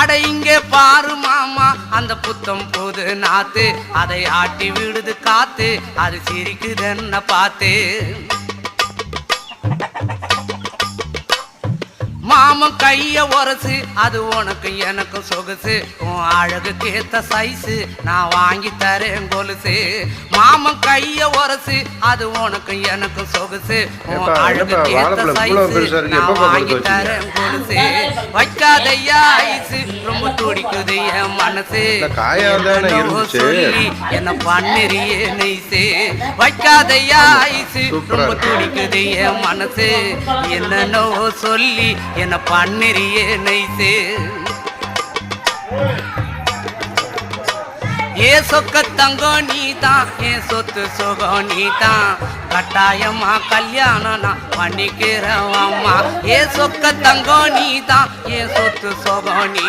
அட இங்கே பாரு மாமா அந்த புத்தம் புது நாத்து, அதை ஆட்டி விடுது காத்து, அது சிரிக்குது என்ன பார்த்து. மாமன் கைய உரசு, அது உனக்கு எனக்கு சொகுசு, உன் அழகுக்கு ஏத்த சைஸு, நான் வாங்கி தரேன் கொலுசு. மாமன் கைய உரசு, அது உனக்கு எனக்கு சொகுசு, உன் அழகுக்கு ஏத்த சைஸு, நான் வாங்கி தரேன் கொலுசு. வைக்காதையா ஐசு, ரொம்ப துடிக்குது என் மனசு, சொல்லி என்ன பண்ணிரியே நெய்சு. வைக்காதையா ஐசு, ரொம்ப துடிக்குது என் மனசு, என்னன்னோ சொல்லி என்ன பண்ணிரியே நைசு. ஏ சொக்க தங்கம் நீதான், என் சொத்து சுகம் நீதான், கட்டாயமா கல்யாணம் நான் பண்ணிக்கிறேன் அம்மா. ஏ சொக்க தங்கம் நீதான், என் சொத்து சுகம் நீ